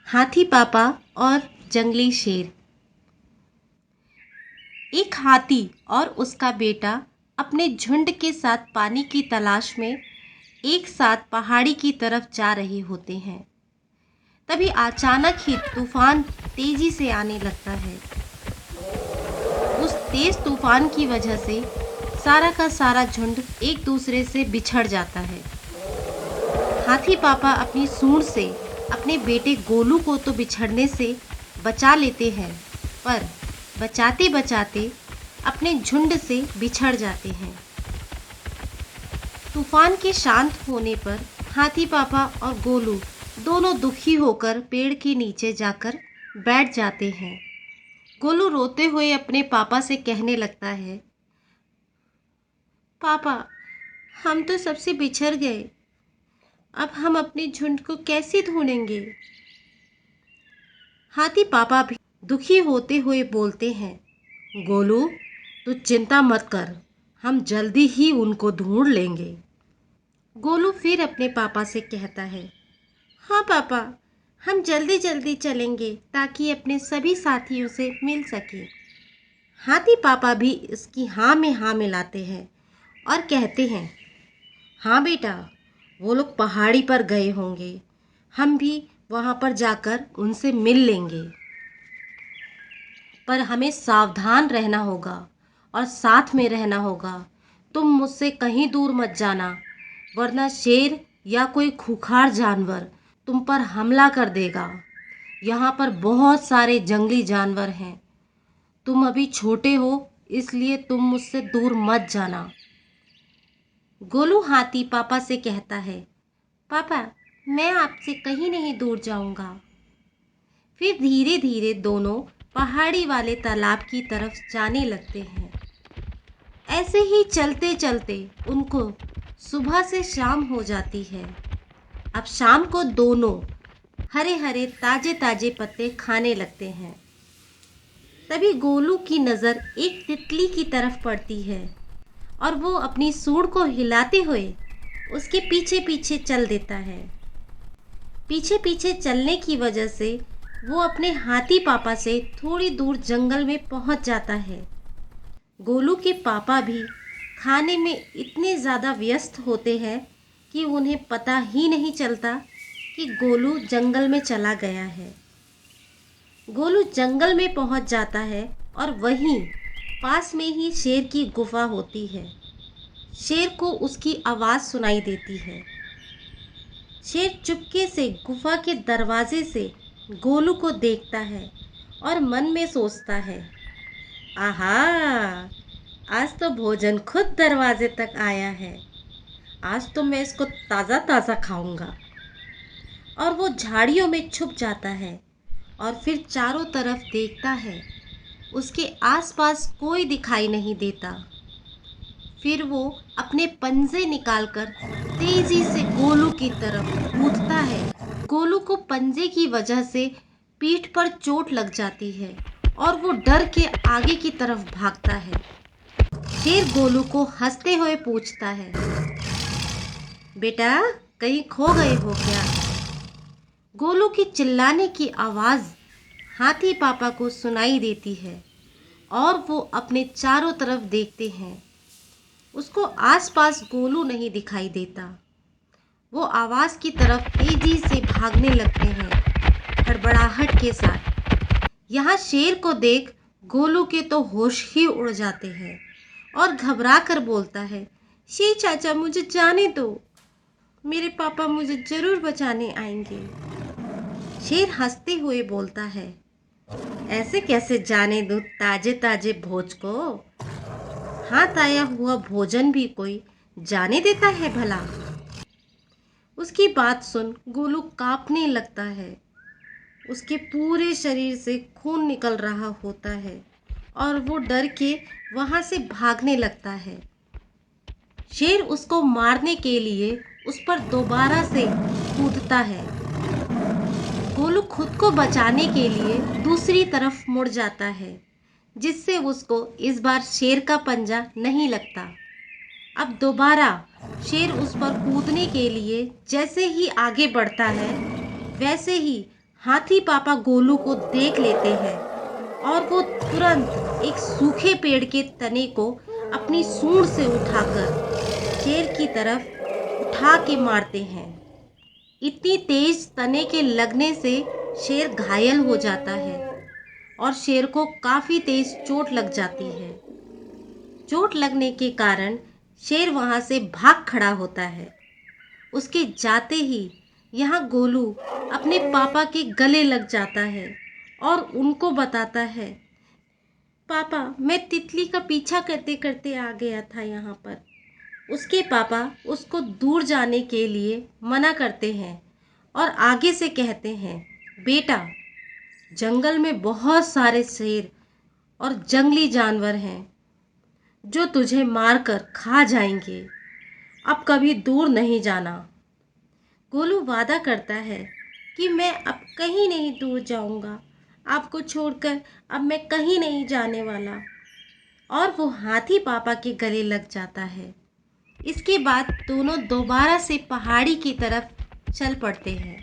हाथी पापा और जंगली शेर। एक हाथी और उसका बेटा अपने झुंड के साथ पानी की तलाश में एक साथ पहाड़ी की तरफ जा रहे होते हैं। तभी अचानक ही तूफान तेजी से आने लगता है। उस तेज तूफान की वजह से सारा का सारा झुंड एक दूसरे से बिछड़ जाता है। हाथी पापा अपनी सूंड से अपने बेटे गोलू को तो बिछड़ने से बचा लेते हैं, पर बचाते बचाते अपने झुंड से बिछड़ जाते हैं। तूफान के शांत होने पर हाथी पापा और गोलू दोनों दुखी होकर पेड़ के नीचे जाकर बैठ जाते हैं। गोलू रोते हुए अपने पापा से कहने लगता है, पापा, हम तो सबसे बिछड़ गए। अब हम अपने झुंड को कैसे ढूंढेंगे? हाथी पापा भी दुखी होते हुए बोलते हैं, गोलू, तू चिंता मत कर, हम जल्दी ही उनको ढूंढ लेंगे। गोलू फिर अपने पापा से कहता है, हाँ पापा, हम जल्दी जल्दी चलेंगे ताकि अपने सभी साथियों से मिल सके। हाथी पापा भी इसकी हाँ में हाँ मिलाते हैं और कहते हैं, हाँ बेटा, वो लोग पहाड़ी पर गए होंगे, हम भी वहाँ पर जाकर उनसे मिल लेंगे। पर हमें सावधान रहना होगा और साथ में रहना होगा। तुम मुझसे कहीं दूर मत जाना, वरना शेर या कोई खूंखार जानवर तुम पर हमला कर देगा। यहाँ पर बहुत सारे जंगली जानवर हैं। तुम अभी छोटे हो, इसलिए तुम मुझसे दूर मत जाना। गोलू हाथी पापा से कहता है, पापा, मैं आपसे कहीं नहीं दूर जाऊंगा। फिर धीरे धीरे दोनों पहाड़ी वाले तालाब की तरफ जाने लगते हैं। ऐसे ही चलते चलते उनको सुबह से शाम हो जाती है। अब शाम को दोनों हरे हरे ताजे ताजे पत्ते खाने लगते हैं। तभी गोलू की नज़र एक तितली की तरफ पड़ती है और वो अपनी सूंड को हिलाते हुए उसके पीछे पीछे चल देता है। पीछे पीछे चलने की वजह से वो अपने हाथी पापा से थोड़ी दूर जंगल में पहुंच जाता है। गोलू के पापा भी खाने में इतने ज़्यादा व्यस्त होते हैं कि उन्हें पता ही नहीं चलता कि गोलू जंगल में चला गया है। गोलू जंगल में पहुंच जाता है और वहीं पास में ही शेर की गुफा होती है। शेर को उसकी आवाज़ सुनाई देती है। शेर चुपके से गुफा के दरवाजे से गोलू को देखता है और मन में सोचता है, आहा, आज तो भोजन खुद दरवाजे तक आया है। आज तो मैं इसको ताज़ा ताज़ा खाऊंगा। और वो झाड़ियों में छुप जाता है और फिर चारों तरफ देखता है। उसके आसपास कोई दिखाई नहीं देता। फिर वो अपने पंजे निकालकर तेजी से गोलू की तरफ कूदता है। गोलू को पंजे की वजह से पीठ पर चोट लग जाती है और वो डर के आगे की तरफ भागता है। शेर गोलू को हंसते हुए पूछता है, बेटा, कहीं खो गए हो क्या? गोलू की चिल्लाने की आवाज़ हाथी पापा को सुनाई देती है और वो अपने चारों तरफ देखते हैं। उसको आसपास गोलू नहीं दिखाई देता। वो आवाज़ की तरफ तेजी से भागने लगते हैं, हड़बड़ाहट के साथ। यहाँ शेर को देख गोलू के तो होश ही उड़ जाते हैं और घबरा कर बोलता है, शेर चाचा, मुझे जाने दो, मेरे पापा मुझे ज़रूर बचाने आएंगे। शेर हंसते हुए बोलता है, ऐसे कैसे जाने दूँ ताजे ताजे भोज को? हाथ आया हुआ भोजन भी कोई जाने देता है भला? उसकी बात सुन गोलू कांपने लगता है। उसके पूरे शरीर से खून निकल रहा होता है और वो डर के वहाँ से भागने लगता है। शेर उसको मारने के लिए उस पर दोबारा से कूदता है। गोलू खुद को बचाने के लिए दूसरी तरफ मुड़ जाता है, जिससे उसको इस बार शेर का पंजा नहीं लगता। अब दोबारा शेर उस पर कूदने के लिए जैसे ही आगे बढ़ता है, वैसे ही हाथी पापा गोलू को देख लेते हैं और वो तुरंत एक सूखे पेड़ के तने को अपनी सूंड से उठाकर शेर की तरफ उठा के मारते हैं। इतनी तेज तने के लगने से शेर घायल हो जाता है और शेर को काफी तेज चोट लग जाती है। चोट लगने के कारण शेर वहां से भाग खड़ा होता है। उसके जाते ही यहाँ गोलू अपने पापा के गले लग जाता है और उनको बताता है, पापा मैं तितली का पीछा करते करते आ गया था यहाँ पर। उसके पापा उसको दूर जाने के लिए मना करते हैं और आगे से कहते हैं, बेटा जंगल में बहुत सारे शेर और जंगली जानवर हैं जो तुझे मारकर खा जाएंगे। अब कभी दूर नहीं जाना। गोलू वादा करता है कि मैं अब कहीं नहीं दूर जाऊंगा, आपको छोड़कर अब मैं कहीं नहीं जाने वाला। और वो हाथी पापा के गले लग जाता है। इसके बाद दोनों दोबारा से पहाड़ी की तरफ चल पड़ते हैं।